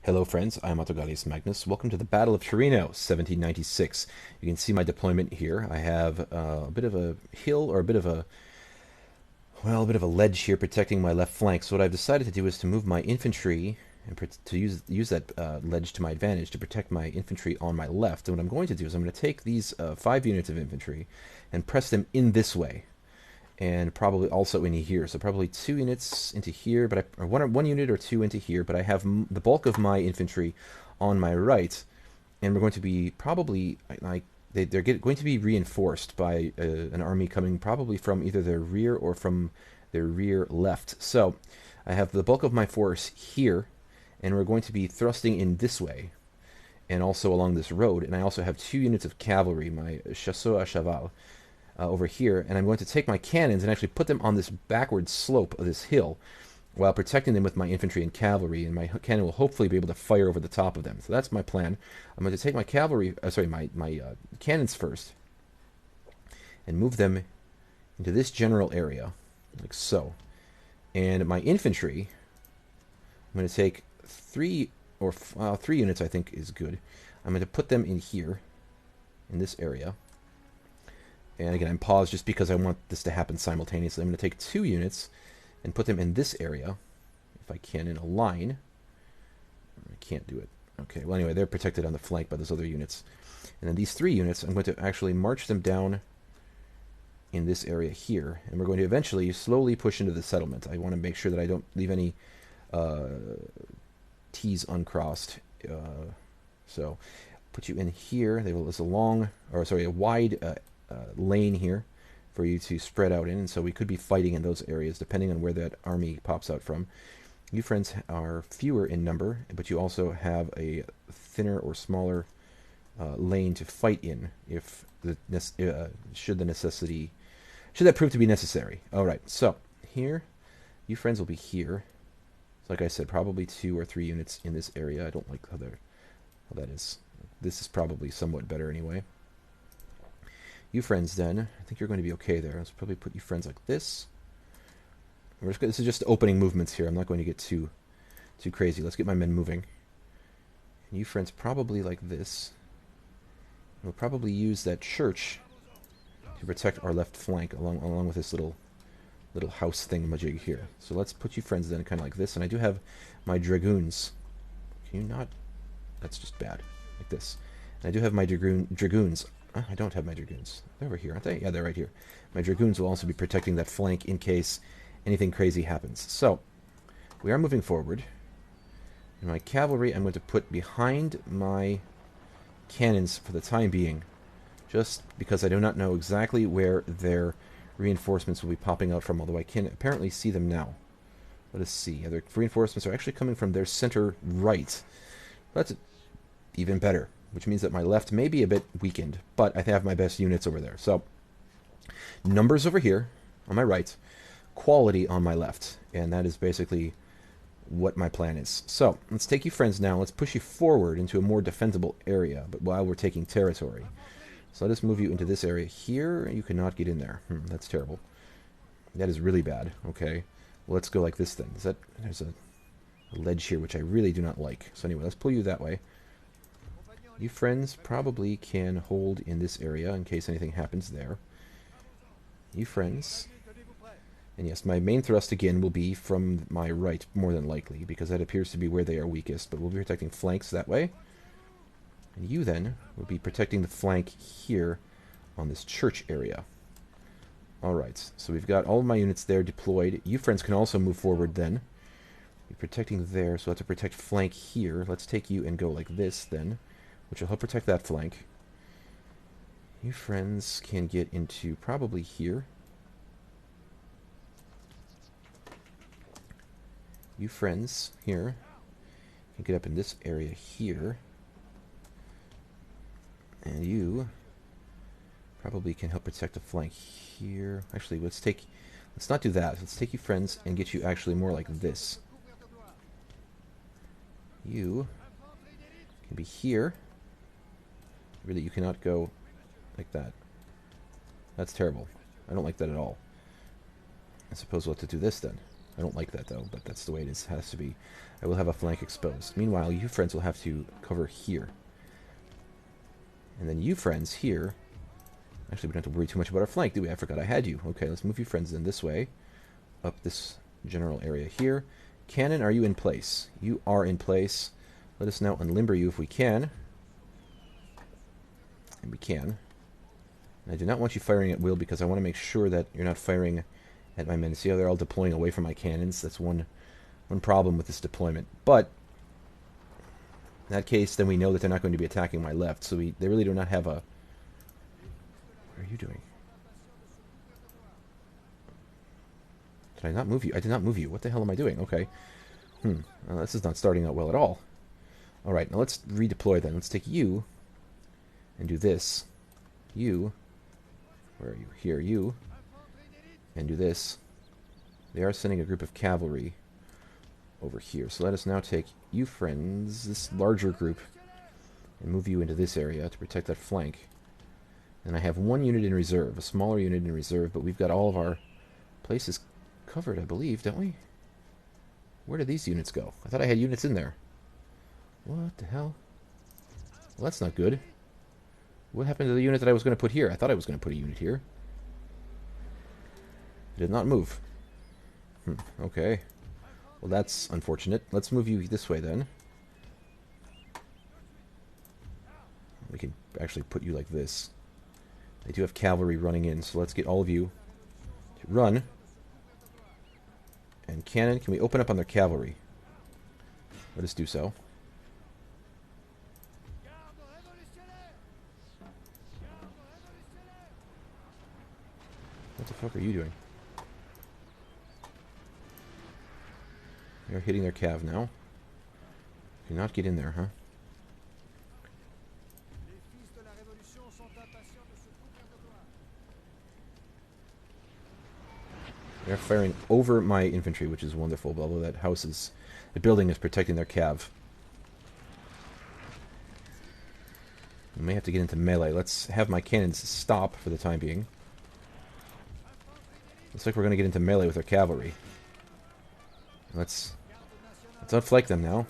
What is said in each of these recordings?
Hello friends, I am Autogalius Magnus. Welcome to the Battle of Torino, 1796. You can see my deployment here. I have a bit of a hill, or a bit of a ledge here protecting my left flank. So what I've decided to do is to move my infantry and to use that ledge to my advantage to protect my infantry on my left. And what I'm going to do is I'm going to take these 5 units of infantry and press them in this way, and probably also into here. So probably 2 units into here, or one unit or 2 into here. But I have the bulk of my infantry on my right, and we're going to be probably going to be reinforced by an army coming probably from either their rear or from their rear left. So I have the bulk of my force here, and we're going to be thrusting in this way, and also along this road. And I also have 2 units of cavalry, my chasseurs à cheval, over here, and I'm going to take my cannons and actually put them on this backward slope of this hill while protecting them with my infantry and cavalry, and my cannon will hopefully be able to fire over the top of them. So that's my plan. I'm going to take my cannons first and move them into this general area, like so. And my infantry, I'm going to take 3 units, I think is good. I'm going to put them in here, in this area. And again, I'm paused just because I want this to happen simultaneously. I'm going to take 2 units and put them in this area, if I can, in a line. I can't do it. Okay, well anyway, they're protected on the flank by those other units. And then these 3 units, I'm going to actually march them down in this area here. And we're going to eventually slowly push into the settlement. I want to make sure that I don't leave any T's uncrossed. So put you in here. There's a wide lane here for you to spread out in, and so we could be fighting in those areas depending on where that army pops out from. You friends are fewer in number, but you also have a thinner or smaller lane to fight in if should that prove to be necessary. All right, so here, you friends will be here. So like I said, probably 2 or 3 units in this area. I don't like how that is. This is probably somewhat better anyway. You friends, then, I think you're going to be okay there. Let's probably put you friends like this. This is just opening movements here. I'm not going to get too crazy. Let's get my men moving. And you friends probably like this. We'll probably use that church to protect our left flank along with this little house thingamajig here. So let's put you friends then kind of like this. And I do have my dragoons. Can you not? That's just bad. Like this. And I do have my dragoons. I don't have my dragoons. They're over here, aren't they? Yeah, they're right here. My dragoons will also be protecting that flank in case anything crazy happens. So, we are moving forward. And my cavalry I'm going to put behind my cannons for the time being, just because I do not know exactly where their reinforcements will be popping out from, although I can apparently see them now. Let us see. Their reinforcements are actually coming from their center right. That's even better, which means that my left may be a bit weakened, but I have my best units over there. So, numbers over here on my right, quality on my left, and that is basically what my plan is. So, let's take you friends now. Let's push you forward into a more defendable area, but while we're taking territory. So let us move you into this area here. You cannot get in there. That's terrible. That is really bad. Okay, well, let's go like this then. There's a ledge here, which I really do not like. So anyway, let's pull you that way. You friends probably can hold in this area in case anything happens there. You friends. And yes, my main thrust again will be from my right, more than likely, because that appears to be where they are weakest, but we'll be protecting flanks that way. And you then will be protecting the flank here on this church area. Alright, so we've got all of my units there deployed. You friends can also move forward then. You're protecting there, so I have to protect flank here. Let's take you and go like this then, which will help protect that flank. You friends can get into probably here. You friends here can get up in this area here. And you probably can help protect the flank here. Actually, let's not do that. Let's take you friends and get you actually more like this. You can be here. Really, you cannot go like that. That's terrible. I don't like that at all. I suppose we'll have to do this then. I don't like that, though, but that's the way it is. It has to be. I will have a flank exposed. Meanwhile, you friends will have to cover here. And then you friends here. Actually, we don't have to worry too much about our flank, do we? I forgot I had you. Okay, let's move you friends then this way. Up this general area here. Cannon, are you in place? You are in place. Let us now unlimber you if we can. And we can. And I do not want you firing at will because I want to make sure that you're not firing at my men. See how they're all deploying away from my cannons? That's one problem with this deployment. But in that case, then we know that they're not going to be attacking my left. So they really do not have a... What are you doing? Did I not move you? I did not move you. What the hell am I doing? Okay. This is not starting out well at all. Alright, now let's redeploy then. Let's take you and do this. You. Where are you? Here, you. And do this. They are sending a group of cavalry over here. So let us now take you friends, this larger group, and move you into this area to protect that flank. And I have one unit in reserve, a smaller unit in reserve, but we've got all of our places covered, I believe, don't we? Where did these units go? I thought I had units in there. What the hell? Well, that's not good. What happened to the unit that I was going to put here? I thought I was going to put a unit here. It did not move. Okay. Well, that's unfortunate. Let's move you this way, then. We can actually put you like this. They do have cavalry running in, so let's get all of you to run. And cannon, can we open up on their cavalry? Let us do so. What the fuck are you doing? They're hitting their cav now. Cannot get in there, huh? They're firing over my infantry, which is wonderful, although that house is... The building is protecting their cav. We may have to get into melee. Let's have my cannons stop for the time being. Looks like we're going to get into melee with our cavalry. Let's outflank them now.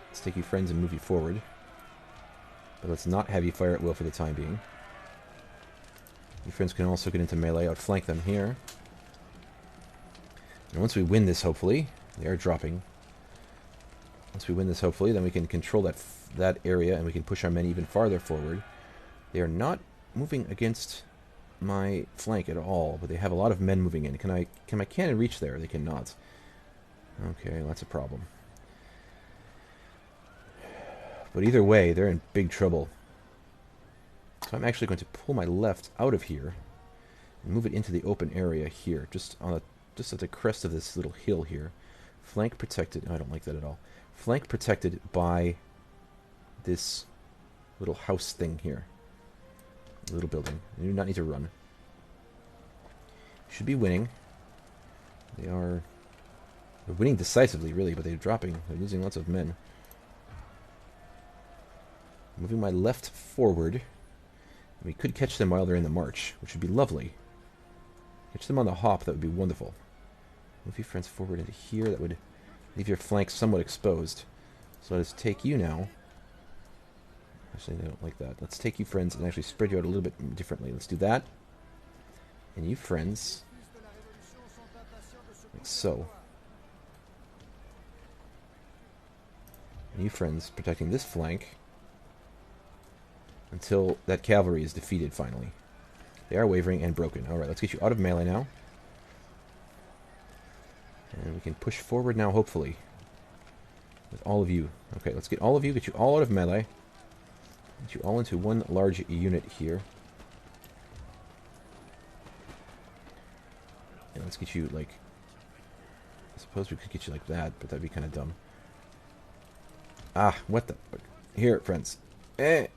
Let's take you friends and move you forward. But let's not have you fire at will for the time being. You friends can also get into melee, outflank them here. And once we win this, hopefully, they are dropping. Once we win this, hopefully, then we can control that area and we can push our men even farther forward. They are not moving against my flank at all, but they have a lot of men moving in. Can my cannon reach there? They cannot. Okay, that's a problem. But either way, they're in big trouble. So I'm actually going to pull my left out of here and move it into the open area here, just at the crest of this little hill here. Flank protected. Oh, I don't like that at all. Flank protected by this little house thing here. Little building. You do not need to run. Should be winning. They're winning decisively, really, but they're dropping. They're losing lots of men. Moving my left forward. We could catch them while they're in the march, which would be lovely. Catch them on the hop, that would be wonderful. Move your friends forward into here. That would leave your flank somewhat exposed. So let us take you now. Actually, I don't like that. Let's take you friends and actually spread you out a little bit differently. Let's do that. And you friends. Like so. And you friends protecting this flank. Until that cavalry is defeated, finally. They are wavering and broken. Alright, let's get you out of melee now. And we can push forward now, hopefully. With all of you. Okay, let's get all of you, get you all out of melee. Get you all into one large unit here. And let's get you, like... I suppose we could get you like that, but that'd be kind of dumb. Ah, what the... Here, friends. Eh!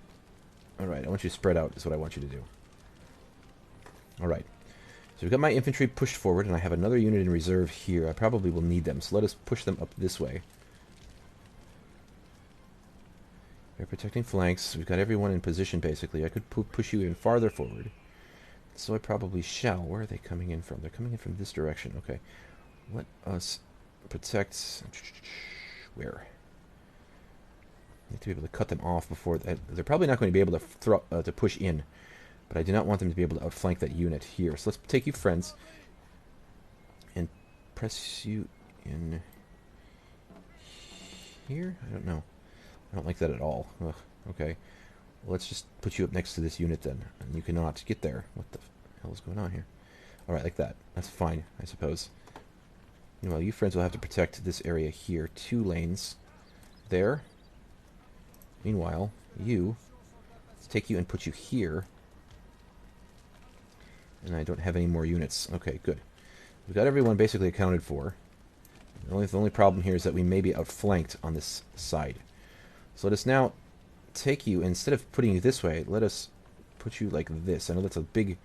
Alright, I want you to spread out, is what I want you to do. Alright. So we've got my infantry pushed forward, and I have another unit in reserve here. I probably will need them, so let us push them up this way. They're protecting flanks. We've got everyone in position, basically. I could push you even farther forward. So I probably shall. Where are they coming in from? They're coming in from this direction. Okay. Let us protect... Where? Need to be able to cut them off before... They're probably not going to be able to push in. But I do not want them to be able to outflank that unit here. So let's take you friends. And press you in... Here? I don't know. I don't like that at all. Ugh, okay. Well, let's just put you up next to this unit then. And you cannot get there. What the hell is going on here? Alright, like that. That's fine, I suppose. Well, you friends will have to protect this area here. 2 lanes. There. Meanwhile, you... Let's take you and put you here. And I don't have any more units. Okay, good. We've got everyone basically accounted for. The only problem here is that we may be outflanked on this side. So let us now take you, instead of putting you this way, let us put you like this. I know that's a big,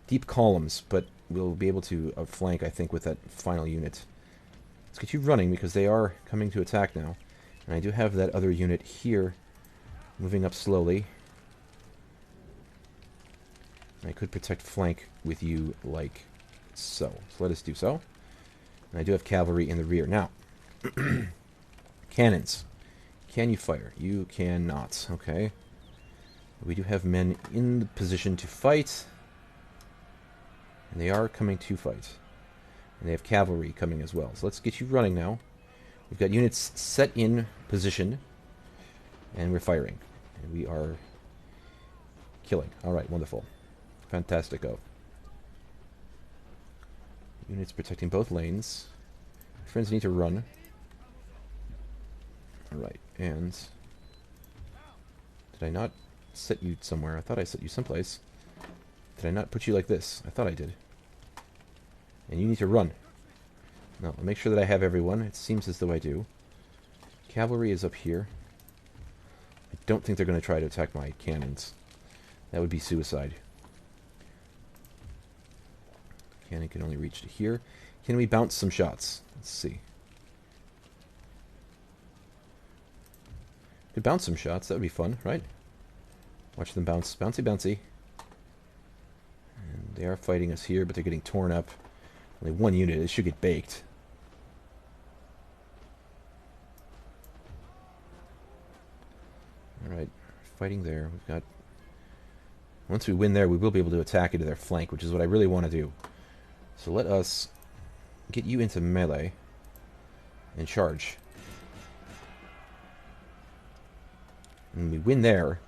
deep columns, but we'll be able to outflank, I think, with that final unit. Let's get you running, because they are coming to attack now. And I do have that other unit here, moving up slowly. And I could protect flank with you like so. So let us do so. And I do have cavalry in the rear. Now, cannons. Can you fire? You cannot. Okay. We do have men in the position to fight. And they are coming to fight. And they have cavalry coming as well. So let's get you running now. We've got units set in position. And we're firing. And we are killing. Alright, wonderful. Fantastico. Units protecting both lanes. Friends need to run. Alright, and... Did I not set you somewhere? I thought I set you someplace. Did I not put you like this? I thought I did. And you need to run. Now, I'll make sure that I have everyone. It seems as though I do. Cavalry is up here. I don't think they're going to try to attack my cannons. That would be suicide. Cannon can only reach to here. Can we bounce some shots? Let's see. Could bounce some shots. That would be fun, right? Watch them bounce. Bouncy, bouncy. And they are fighting us here, but they're getting torn up. Only 1 unit. It should get baked. Alright. Fighting there. We've got... Once we win there, we will be able to attack into their flank, which is what I really want to do. So let us get you into melee and charge. And we win there,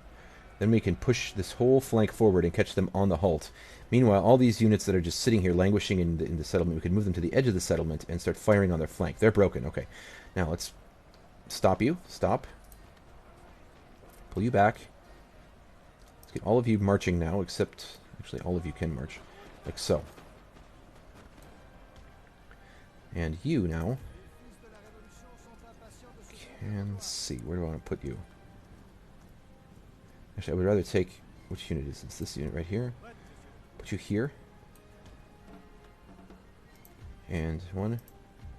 then we can push this whole flank forward and catch them on the halt. Meanwhile, all these units that are just sitting here languishing in the settlement, we can move them to the edge of the settlement and start firing on their flank. They're broken. Okay. Now let's stop you. Stop. Pull you back. Let's get all of you marching now, except... Actually, all of you can march. Like so. And you now can see. Where do I want to put you? Actually, I would rather take... Which unit is this? This unit right here. Put you here. And 1,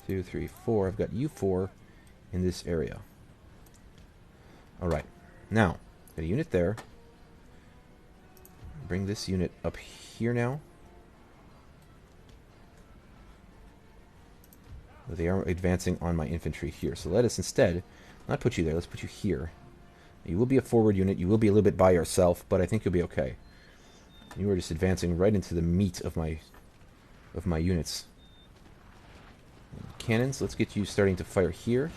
2, 3, 4. I've got you 4 in this area. Alright. Now, got a unit there. Bring this unit up here now. They are advancing on my infantry here. So let us instead not put you there. Let's put you here. You will be a forward unit. You will be a little bit by yourself, but I think you'll be okay. You are just advancing right into the meat of my units. Cannons, let's get you starting to fire here.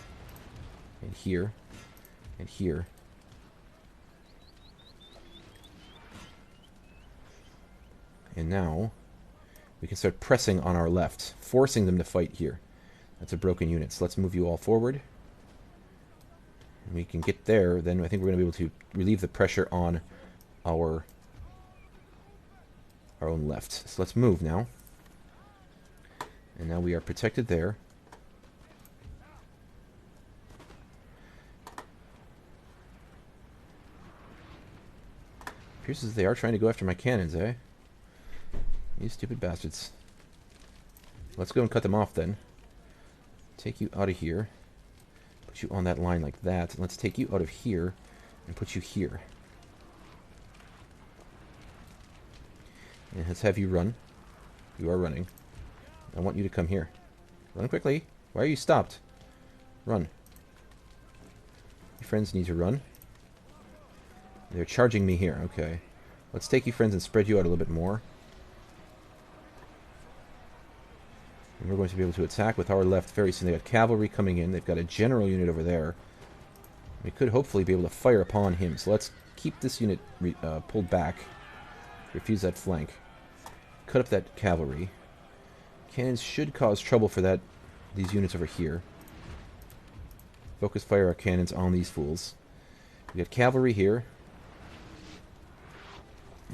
And here. And here. And now we can start pressing on our left, forcing them to fight here. That's a broken unit. So let's move you all forward. And we can get there, then I think we're going to be able to relieve the pressure on our own left. So let's move now. And now we are protected there. Appears as they are trying to go after my cannons, eh? You stupid bastards. Let's go and cut them off then. Take you out of here. Put you on that line like that. And let's take you out of here and put you here. And let's have you run. You are running. I want you to come here. Run quickly. Why are you stopped? Run. Your friends need to run. They're charging me here. Okay. Let's take you friends and spread you out a little bit more. And we're going to be able to attack with our left very soon. They've got cavalry coming in. They've got a general unit over there. We could hopefully be able to fire upon him. So let's keep this unit pulled back. Refuse that flank. Cut up that cavalry. Cannons should cause trouble for these units over here. Focus fire our cannons on these fools. We've got cavalry here.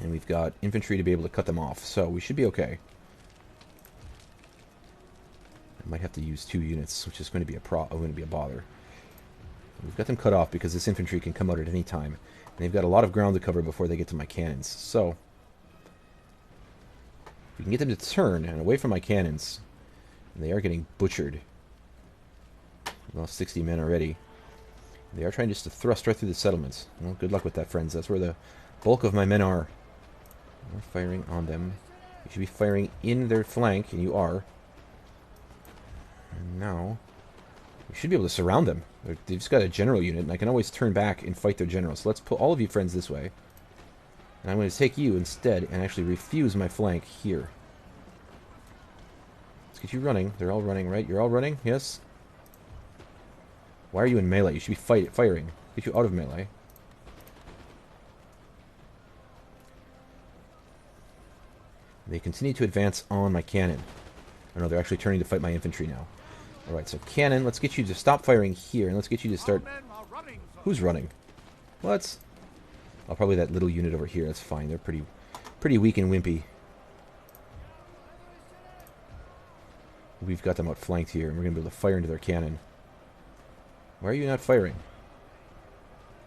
And we've got infantry to be able to cut them off. So we should be okay. I might have to use 2 units, which is going to be a bother. We've got them cut off because this infantry can come out at any time. And they've got a lot of ground to cover before they get to my cannons. So we can get them to turn and away from my cannons. And they are getting butchered. We lost 60 men already. They are trying just to thrust right through the settlements. Well, good luck with that, friends. That's where the bulk of my men are. We're firing on them. You should be firing in their flank, and you are. And now we should be able to surround them. They've just got a general unit, and I can always turn back and fight their general. So let's put all of you friends this way. And I'm going to take you instead and actually refuse my flank here. Let's get you running. They're all running, right? You're all running? Yes? Why are you in melee? You should be firing. Get you out of melee. They continue to advance on my cannon. Oh no, they're actually turning to fight my infantry now. Alright, so cannon, let's get you to stop firing here, and let's get you to start... Who's running? What? Oh, probably that little unit over here. That's fine. They're pretty weak and wimpy. We've got them outflanked here, and we're going to be able to fire into their cannon. Why are you not firing?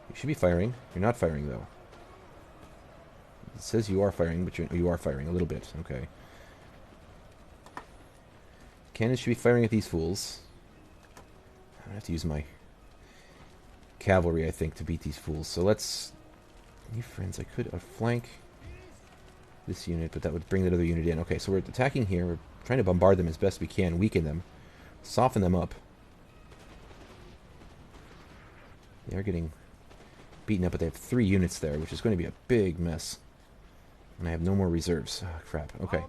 You should be firing. You're not firing, though. It says you are firing, but you are firing a little bit. Okay. Cannons should be firing at these fools. I have to use my cavalry, I think, to beat these fools. So let's... You friends, I could outflank this unit, but that would bring that other unit in. Okay, so we're attacking here. We're trying to bombard them as best we can, weaken them, soften them up. They are getting beaten up, but they have 3 units there, which is going to be a big mess. And I have no more reserves. Oh, crap. Okay.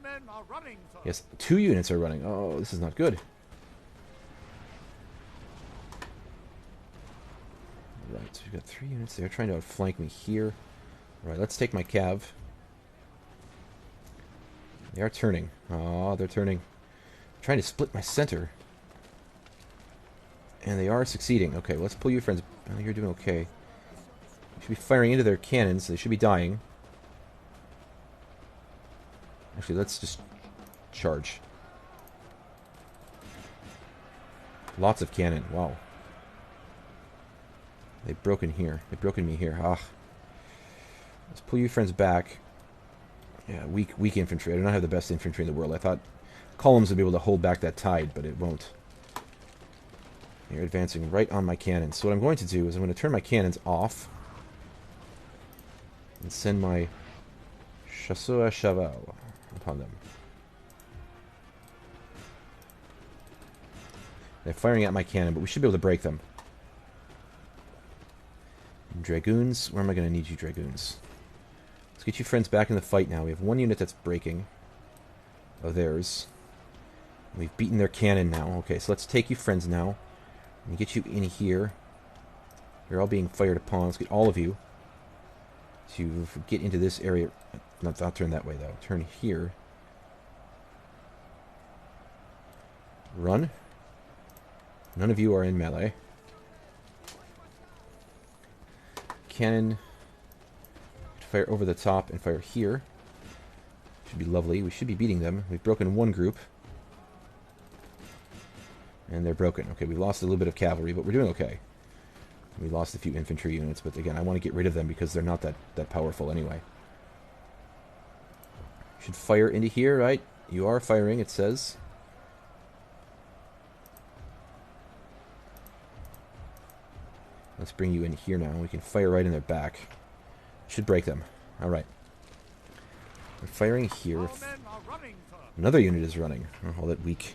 Yes, 2 units are running. Oh, this is not good. Right, so we've got 3 units there trying to outflank me here. Alright, let's take my cav. They are turning. Oh, they're turning. I'm trying to split my center. And they are succeeding. Okay, let's pull you friends. Oh, you're doing okay. You should be firing into their cannons. They should be dying. Actually, let's just charge. Lots of cannon. Wow. They've broken here. They've broken me here. Ah. Let's pull you friends back. Yeah, weak infantry. I do not have the best infantry in the world. I thought columns would be able to hold back that tide, but it won't. They're advancing right on my cannons. So what I'm going to do is I'm going to turn my cannons off and send my chasseurs à cheval upon them. They're firing at my cannon, but we should be able to break them. Dragoons, where am I going to need you, Dragoons? Let's get you friends back in the fight now. We have 1 unit that's breaking of theirs. We've beaten their cannon now. Okay, so let's take you friends now and get you in here. You're all being fired upon. Let's get all of you to get into this area. Not turn that way, though. Turn here. Run. None of you are in melee. Cannon. Fire over the top and fire here. Should be lovely. We should be beating them. We've broken 1 group. And they're broken. Okay, we lost a little bit of cavalry, but we're doing okay. We lost a few infantry units, but again, I want to get rid of them because they're not that powerful anyway. Should fire into here, right? You are firing, it says. Let's bring you in here now. We can fire right in their back. Should break them. Alright. They're firing here. Another unit is running. Oh, all that weak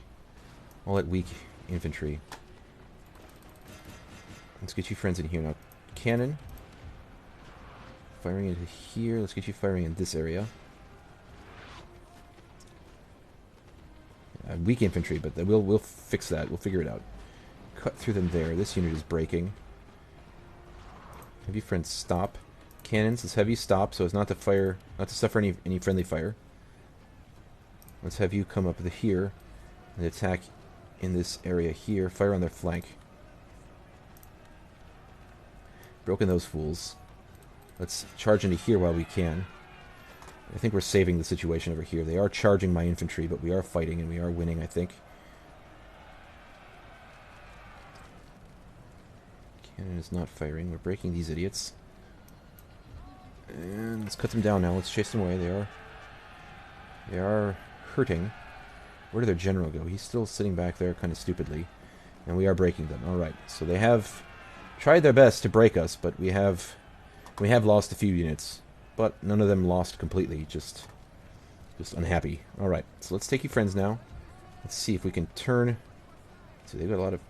infantry. Let's get you friends in here now. Cannon. Firing into here. Let's get you firing in this area. Weak infantry, but we'll fix that. We'll figure it out. Cut through them there. This unit is breaking. Have you friends stop. Cannons. Let's have you stop so as not to fire, not to suffer any friendly fire. Let's have you come up here and attack in this area here. Fire on their flank. Broken those fools. Let's charge into here while we can. I think we're saving the situation over here. They are charging my infantry, but we are fighting and we are winning, I think. Cannon is not firing. We're breaking these idiots. And let's cut them down now. Let's chase them away. They are hurting. Where did their general go? He's still sitting back there kind of stupidly. And we are breaking them. Alright, so they have tried their best to break us, but we have lost a few units. But none of them lost completely, just unhappy. Alright, so let's take you friends now. Let's see if we can turn. So they've got a lot of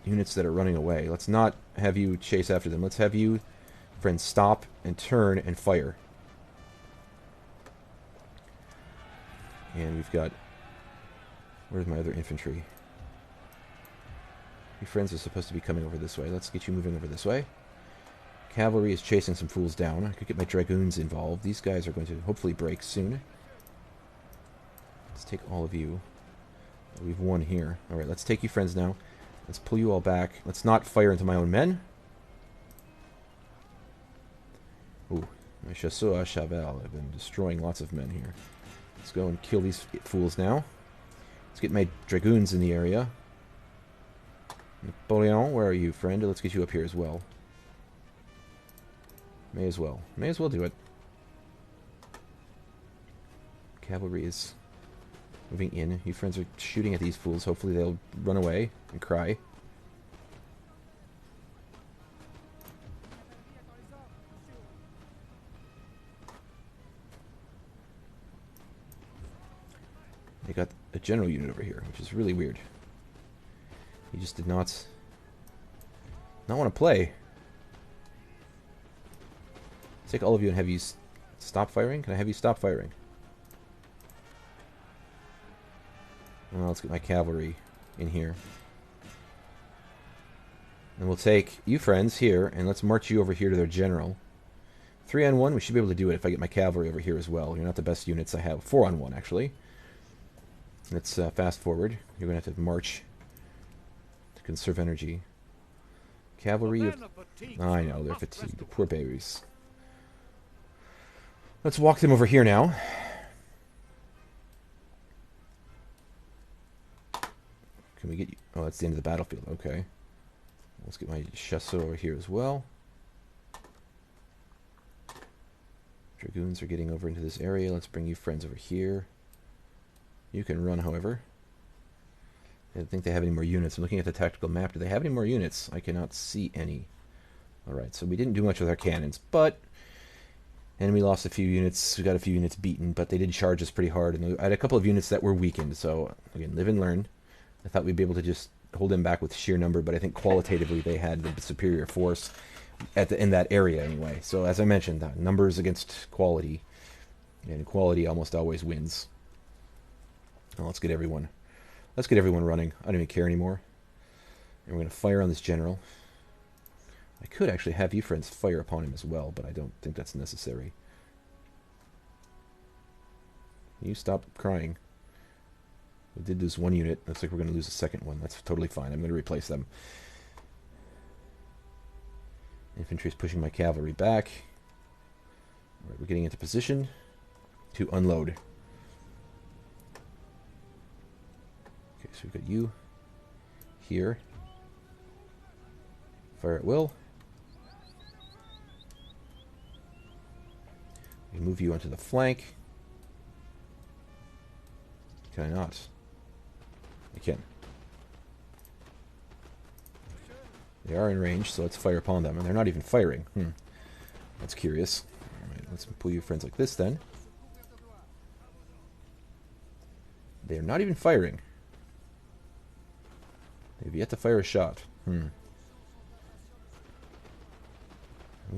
units that are running away. Let's not have you chase after them. Let's have you, friends, stop and turn and fire. And we've got... Where's my other infantry? Your friends are supposed to be coming over this way. Let's get you moving over this way. Cavalry is chasing some fools down. I could get my dragoons involved. These guys are going to hopefully break soon. Let's take all of you. We've won here. Alright, let's take you friends now. Let's pull you all back. Let's not fire into my own men. Ooh, my chasseurs à cheval have been destroying lots of men here. Let's go and kill these fools now. Let's get my dragoons in the area. Napoleon, where are you, friend? Let's get you up here as well. May as well. May as well do it. Cavalry is moving in. You friends are shooting at these fools. Hopefully they'll run away and cry. They got a general unit over here, which is really weird. He just did not want to play. Take all of you and have you stop firing. Can I have you stop firing? Well, let's get my cavalry in here. And we'll take you friends here, and let's march you over here to their general. 3-on-1, we should be able to do it if I get my cavalry over here as well. You're not the best units I have. 4-on-1, actually. Let's fast forward. You're going to have to march to conserve energy. Cavalry... I know, they're fatigued. The poor babies. Let's walk them over here now. Can we get you? Oh, that's the end of the battlefield. Okay. Let's get my chasseurs over here as well. Dragoons are getting over into this area. Let's bring you friends over here. You can run, however. I don't think they have any more units. I'm looking at the tactical map. Do they have any more units? I cannot see any. Alright, so we didn't do much with our cannons, but... Enemy lost a few units. We got a few units beaten, but they did charge us pretty hard. And I had a couple of units that were weakened, so, again, live and learn. I thought we'd be able to just hold them back with sheer number, but I think qualitatively they had the superior force in that area anyway. So, as I mentioned, numbers against quality, and quality almost always wins. Well, let's get everyone running. I don't even care anymore. And we're going to fire on this general. I could actually have you friends fire upon him as well, but I don't think that's necessary. You stop crying. We did lose one unit. Looks like we're going to lose a second one. That's totally fine. I'm going to replace them. Infantry is pushing my cavalry back. Alright, we're getting into position to unload. Okay, so we've got you here. Fire at will. We move you onto the flank. Can I not? I can. They are in range, so let's fire upon them. And they're not even firing. That's curious. Alright, let's pull you friends like this then. They're not even firing. They've yet to fire a shot. We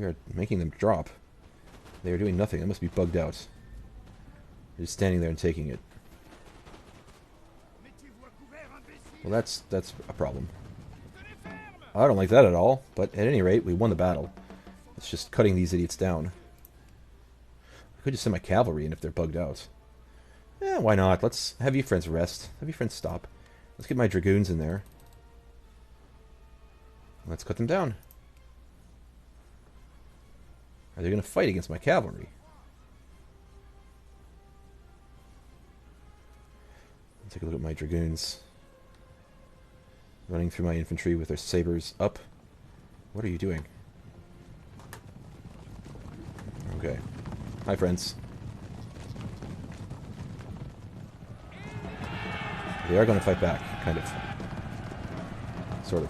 are making them drop. They are doing nothing. They must be bugged out. They're just standing there and taking it. Well, that's a problem. I don't like that at all, but at any rate, we won the battle. It's just cutting these idiots down. I could just send my cavalry in if they're bugged out. Eh, why not? Let's have you friends rest. Have you friends stop. Let's get my dragoons in there. Let's cut them down. Are they going to fight against my cavalry? Let's take a look at my dragoons. Running through my infantry with their sabers up. What are you doing? Okay. Hi, friends. They are going to fight back, kind of. Sort of.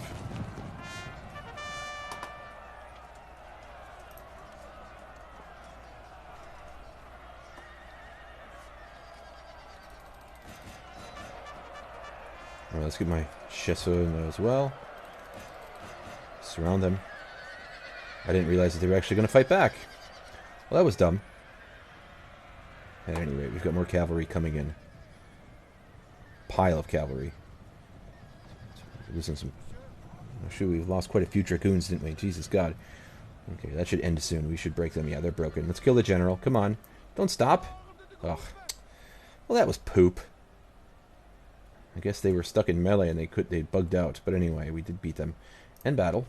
Alright, let's get my Chesso in there as well. Surround them. I didn't realize that they were actually going to fight back. Well, that was dumb. At any rate, we've got more cavalry coming in. Pile of cavalry. Losing some... Oh, shoot, we've lost quite a few dragoons, didn't we? Jesus God. Okay, that should end soon. We should break them. Yeah, they're broken. Let's kill the general. Come on. Don't stop. Ugh. Well, that was poop. I guess they were stuck in melee and they bugged out. But anyway, we did beat them. End battle.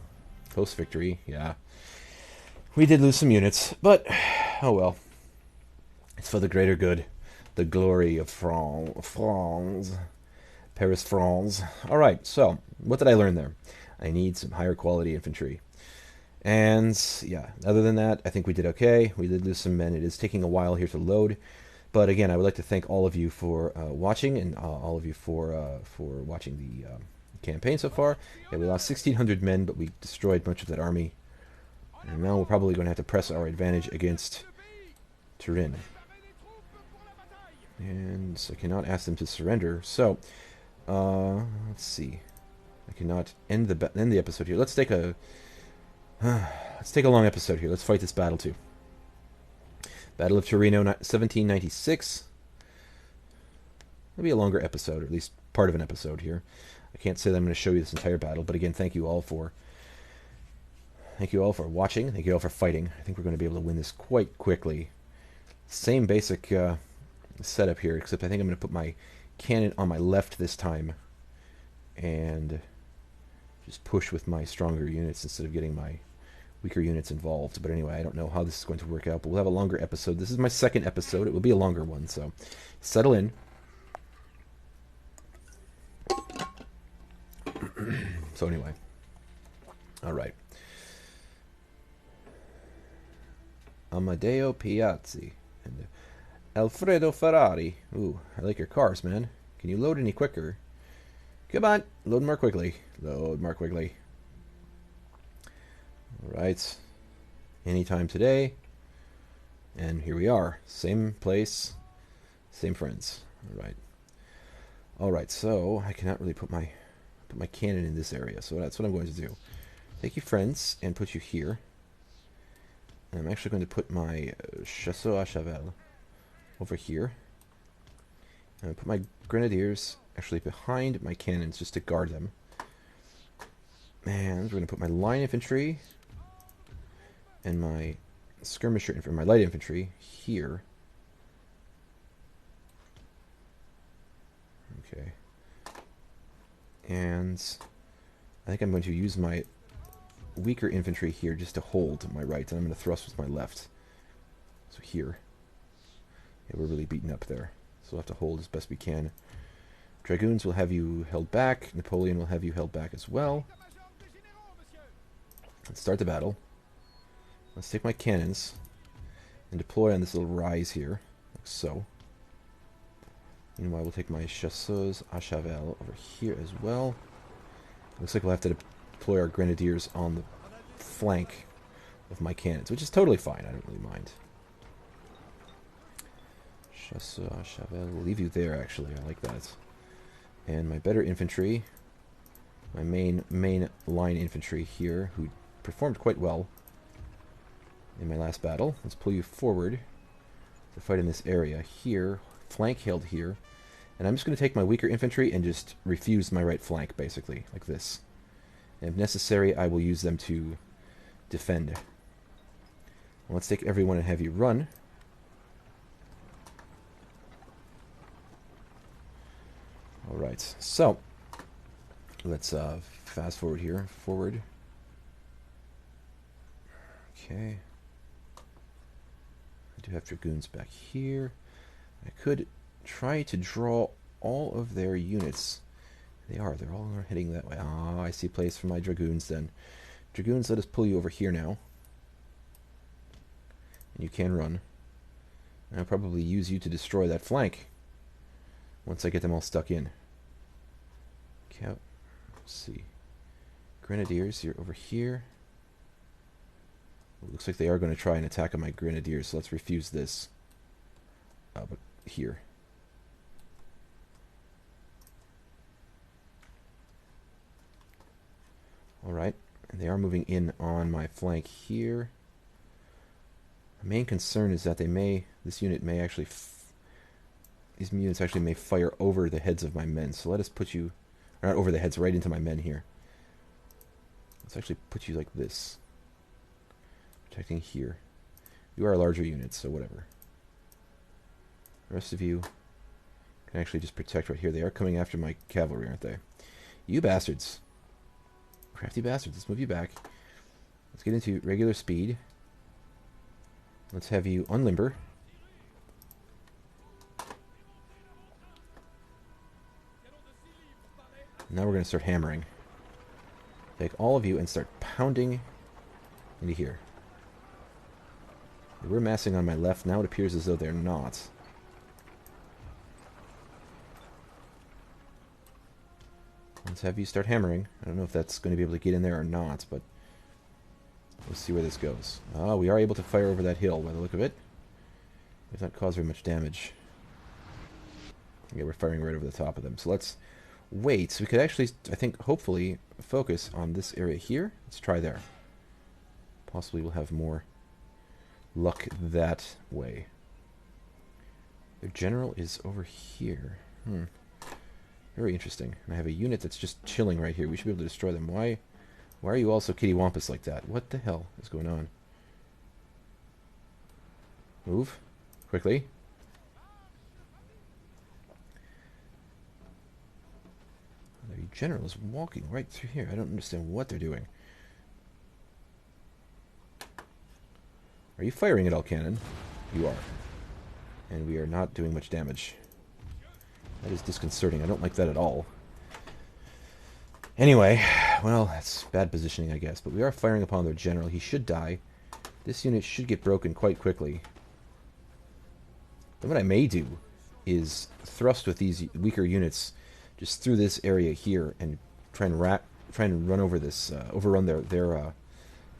Post victory. Yeah. We did lose some units, but oh well. It's for the greater good. The glory of France. Paris, France. Alright, so, what did I learn there? I need some higher quality infantry. And, yeah, other than that, I think we did okay. We did lose some men. It is taking a while here to load. But again, I would like to thank all of you for watching, and all of you for watching the campaign so far. Yeah, we lost 1,600 men, but we destroyed much of that army. And now we're probably going to have to press our advantage against Turin. And I cannot ask them to surrender. So, let's see. I cannot end the episode here. Let's take a long episode here. Let's fight this battle too. Battle of Torino, 1796. Maybe a longer episode, or at least part of an episode here. I can't say that I'm going to show you this entire battle, but again, thank you all for watching. Thank you all for fighting. I think we're going to be able to win this quite quickly. Same basic setup here, except I think I'm going to put my cannon on my left this time, and just push with my stronger units instead of getting my weaker units involved. But anyway, I don't know how this is going to work out, but we'll have a longer episode. This is my second episode. It will be a longer one, so settle in. So anyway, all right. Amadeo Piazzi and Alfredo Ferrari. Ooh, I like your cars, man. Can you load any quicker? Come on, load more quickly. Load more quickly. Alright. Anytime today. And here we are. Same place. Same friends. Alright. Alright, so I cannot really put my cannon in this area. So that's what I'm going to do. Take you friends and put you here. And I'm actually going to put my Chasseur à Cheval over here. And put my grenadiers actually behind my cannons just to guard them. And we're going to put my line infantry and my skirmisher and my light infantry here. Okay. And I think I'm going to use my weaker infantry here just to hold my right, and I'm going to thrust with my left. So here. Yeah, we're really beaten up there. So we'll have to hold as best we can. Dragoons will have you held back. Napoleon will have you held back as well. Let's start the battle. Let's take my cannons and deploy on this little rise here, like so. Meanwhile, we'll take my chasseurs à cheval over here as well. Looks like we'll have to deploy our grenadiers on the flank of my cannons, which is totally fine. I don't really mind. Chavel. We'll leave you there, actually. I like that. And my better infantry, my main line infantry here, who performed quite well in my last battle. Let's pull you forward to fight in this area here. Flank held here. And I'm just going to take my weaker infantry and just refuse my right flank, basically, like this. And if necessary, I will use them to defend. Well, let's take everyone and have you run. Alright, so let's fast forward here. Forward. Okay. I do have dragoons back here. I could try to draw all of their units. They're all heading that way. Ah, I see a place for my dragoons then. Dragoons, let us pull you over here now. And you can run. And I'll probably use you to destroy that flank once I get them all stuck in. Okay, let's see. Grenadiers, you're over here. It looks like they are going to try and attack on my grenadiers, so let's refuse this. But here. Alright, and they are moving in on my flank here. My main concern is that this unit may actually, these units actually may fire over the heads of my men. So let us put you, or not over the heads, right into my men here. Let's actually put you like this. Protecting here. You are a larger unit, so whatever. The rest of you can actually just protect right here. They are coming after my cavalry, aren't they? You bastards. Crafty bastards. Let's move you back. Let's get into regular speed. Let's have you unlimber. Now we're going to start hammering. Take all of you and start pounding into here. They were massing on my left. Now it appears as though they're not. Let's have you start hammering. I don't know if that's going to be able to get in there or not, but we'll see where this goes. Ah, we are able to fire over that hill by the look of it. Does not cause very much damage. Yeah, we're firing right over the top of them. So let's wait. So we could actually, I think, hopefully focus on this area here. Let's try there. Possibly we'll have more luck that way. Their general is over here. Very interesting. And I have a unit that's just chilling right here. We should be able to destroy them. Why are you all so kittywampus like that? What the hell is going on? Move. Quickly. The general is walking right through here. I don't understand what they're doing. Are you firing at all, cannon? You are. And we are not doing much damage. That is disconcerting. I don't like that at all. Anyway, well, that's bad positioning, I guess. But we are firing upon their general. He should die. This unit should get broken quite quickly. Then what I may do is thrust with these weaker units just through this area here and try and run over this, overrun their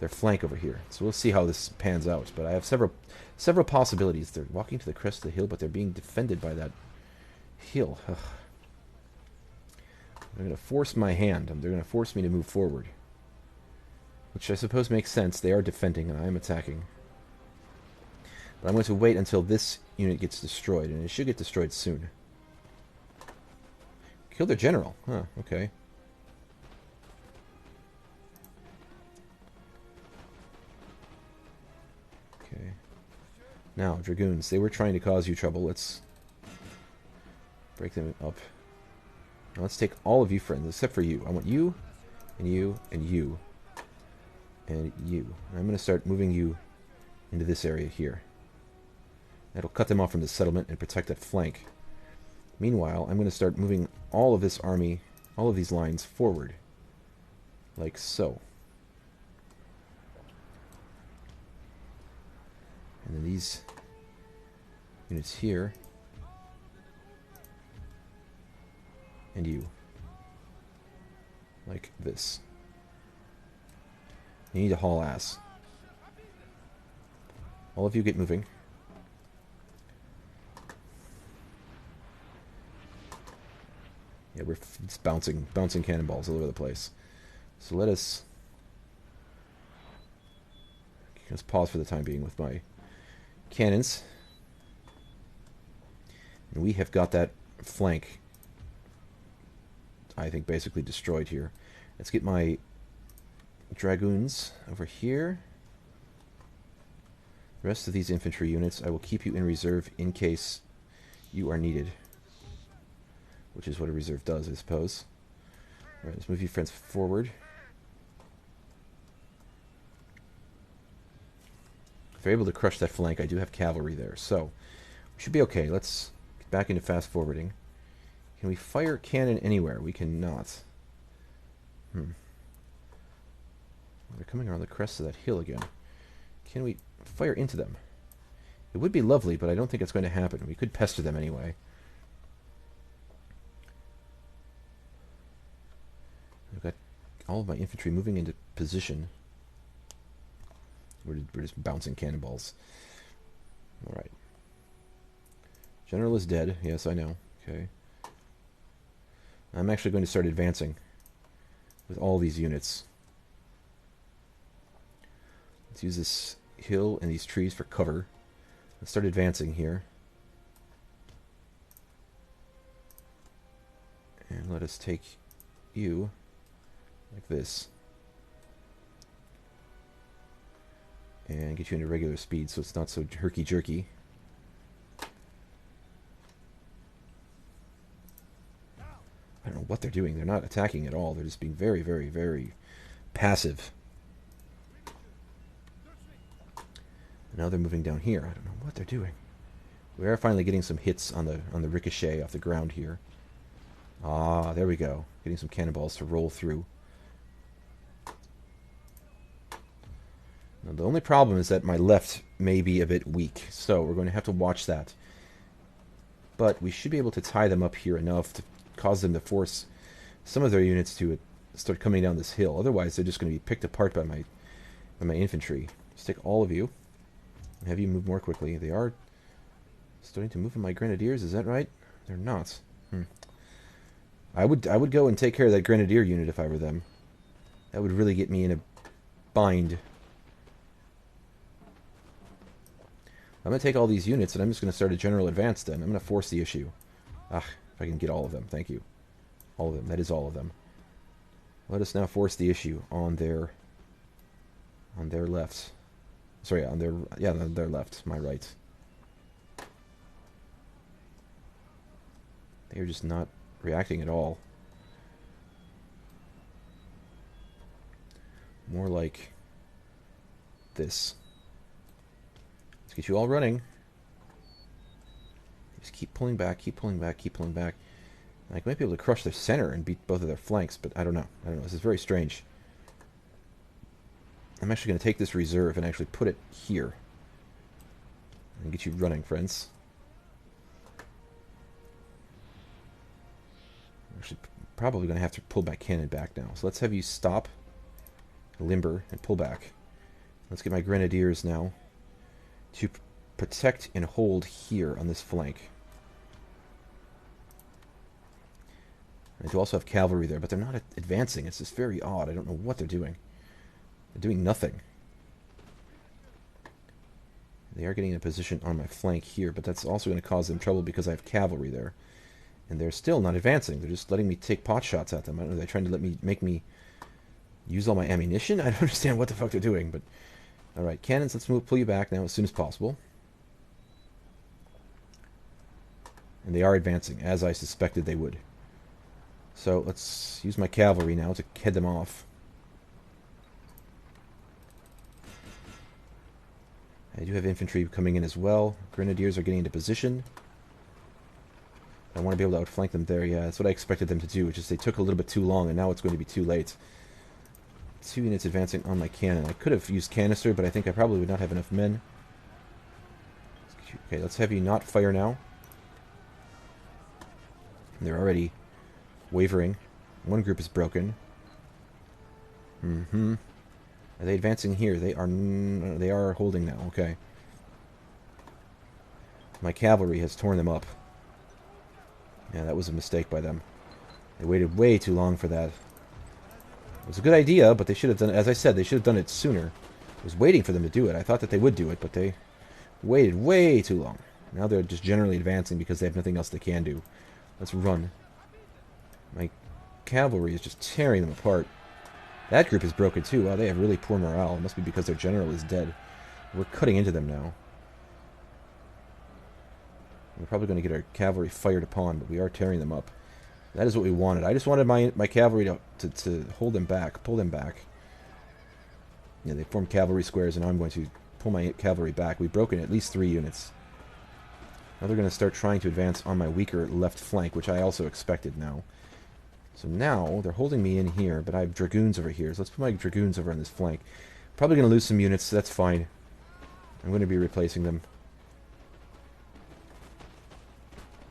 flank over here. So we'll see how this pans out. But I have several possibilities. They're walking to the crest of the hill, but they're being defended by that hill. Ugh. They're going to force my hand. They're going to force me to move forward. Which I suppose makes sense. They are defending and I am attacking. But I'm going to wait until this unit gets destroyed. And it should get destroyed soon. Kill their general. Huh, okay. Okay. Now, dragoons. They were trying to cause you trouble. Let's break them up. Now let's take all of you friends, except for you. I want you, and you, and you, and you. And I'm going to start moving you into this area here. That'll cut them off from the settlement and protect that flank. Meanwhile, I'm going to start moving all of this army, all of these lines forward. Like so. And then these units here. And you. Like this. You need to haul ass. All of you get moving. Yeah, we're just bouncing cannonballs all over the place. So let's pause for the time being with my cannons. And we have got that flank, I think, basically destroyed here. Let's get my dragoons over here. The rest of these infantry units, I will keep you in reserve in case you are needed. Which is what a reserve does, I suppose. Alright, let's move you friends forward. If they're able to crush that flank, I do have cavalry there. So, we should be okay. Let's get back into fast forwarding. Can we fire cannon anywhere? We cannot. They're coming around the crest of that hill again. Can we fire into them? It would be lovely, but I don't think it's going to happen. We could pester them anyway. I've got all of my infantry moving into position. We're just bouncing cannonballs. Alright. General is dead. Yes, I know. Okay. I'm actually going to start advancing with all these units. Let's use this hill and these trees for cover. Let's start advancing here. And let us take you like this. And get you into regular speed so it's not so herky-jerky. I don't know what they're doing. They're not attacking at all. They're just being very, very, very passive. And now they're moving down here. I don't know what they're doing. We are finally getting some hits on the ricochet off the ground here. Ah, there we go. Getting some cannonballs to roll through. Now, the only problem is that my left may be a bit weak, so we're going to have to watch that. But we should be able to tie them up here enough to cause them to force some of their units to start coming down this hill. Otherwise, they're just going to be picked apart by my infantry. Let's take all of you and have you move more quickly. They are starting to move in my grenadiers. Is that right? They're not. I would go and take care of that grenadier unit if I were them. That would really get me in a bind. I'm going to take all these units, and I'm just going to start a general advance then. I'm going to force the issue. Ah, if I can get all of them. Thank you. All of them. That is all of them. Let us now force the issue on their left. Sorry, on their left, my right. They are just not reacting at all. More like this. Let's get you all running. Just keep pulling back, keep pulling back, keep pulling back. I might be able to crush their center and beat both of their flanks, but I don't know. This is very strange. I'm actually going to take this reserve and actually put it here. And get you running, friends. I'm actually probably going to have to pull my cannon back now. So let's have you stop, limber, and pull back. Let's get my grenadiers now to protect and hold here on this flank. I do also have cavalry there, but they're not advancing. It's just very odd. I don't know what they're doing. They're doing nothing. They are getting in a position on my flank here, but that's also going to cause them trouble because I have cavalry there. And they're still not advancing. They're just letting me take pot shots at them. I don't know, they're trying to make me use all my ammunition? I don't understand what the fuck they're doing, but... Alright, cannons, let's pull you back now as soon as possible. And they are advancing, as I suspected they would. So, let's use my cavalry now to head them off. I do have infantry coming in as well. Grenadiers are getting into position. I want to be able to outflank them there. Yeah, that's what I expected them to do. It's just they took a little bit too long, and now it's going to be too late. 2 units advancing on my cannon. I could have used canister, but I think I probably would not have enough men. Okay, let's have you not fire now. They're already wavering. One group is broken. Are they advancing here? They are holding now. Okay. My cavalry has torn them up. Yeah, that was a mistake by them. They waited way too long for that. It was a good idea, but they should have done it. As I said, they should have done it sooner. I was waiting for them to do it. I thought that they would do it, but they waited way too long. Now they're just generally advancing because they have nothing else they can do. Let's run. My cavalry is just tearing them apart. That group is broken too. Wow, they have really poor morale. It must be because their general is dead. We're cutting into them now. We're probably going to get our cavalry fired upon, but we are tearing them up. That is what we wanted. I just wanted my cavalry to hold them back, pull them back. Yeah, they formed cavalry squares, and now I'm going to pull my cavalry back. We've broken at least 3 units. Now they're going to start trying to advance on my weaker left flank, which I also expected now. So now they're holding me in here, but I have dragoons over here. So let's put my dragoons over on this flank. Probably going to lose some units, so that's fine. I'm going to be replacing them.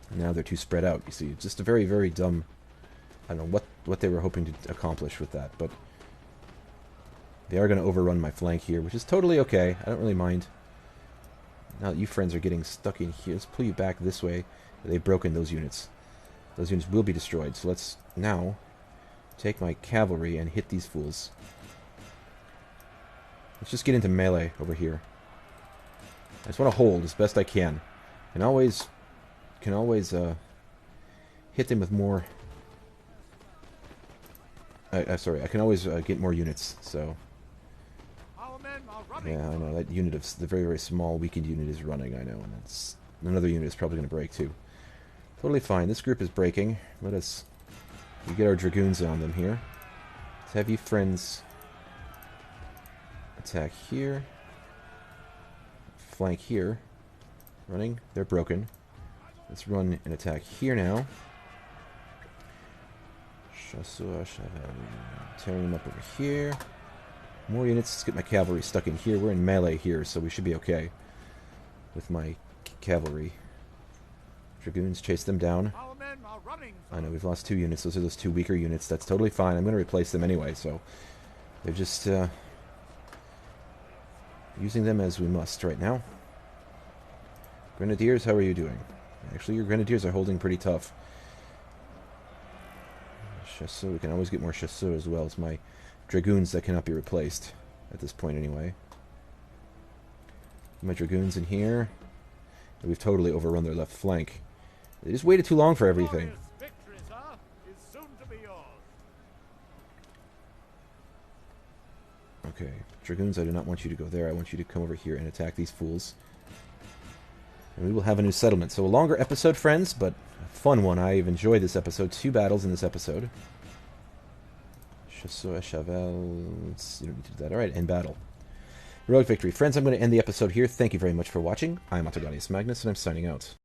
Now they're too spread out, you see. It's just a very, very dumb... I don't know what they were hoping to accomplish with that, but... They are going to overrun my flank here, which is totally okay. I don't really mind. Now that you friends are getting stuck in here, let's pull you back this way. They've broken those units. Those units will be destroyed, so let's now take my cavalry and hit these fools. Let's just get into melee over here. I just want to hold as best I can. Can always hit them with more... sorry, I can always get more units, so... Yeah, I know, that unit of... The very, very small, weakened unit is running, I know, and that's... Another unit is probably going to break, too. Totally fine. This group is breaking. Let us... We get our dragoons on them here. Let's have you friends... Attack here. Flank here. Running. They're broken. Let's run and attack here now. Tearing them up over here. More units. Let's get my cavalry stuck in here. We're in melee here, so we should be okay with my cavalry. Dragoons, chase them down. I know, we've lost 2 units. Those are those 2 weaker units. That's totally fine. I'm going to replace them anyway, so... They're just, using them as we must right now. Grenadiers, how are you doing? Actually, your grenadiers are holding pretty tough. Chasseurs, we can always get more chasseurs as well as my dragoons that cannot be replaced. At this point, anyway. My dragoons in here. We've totally overrun their left flank. They just waited too long for everything. Okay, dragoons, I do not want you to go there. I want you to come over here and attack these fools. And we will have a new settlement. So a longer episode, friends, but a fun one. I've enjoyed this episode. 2 battles in this episode. Chasseur, Chavel... You don't need to do that. Alright, end battle. Heroic victory. Friends, I'm going to end the episode here. Thank you very much for watching. I'm Autogonius Magnus, and I'm signing out.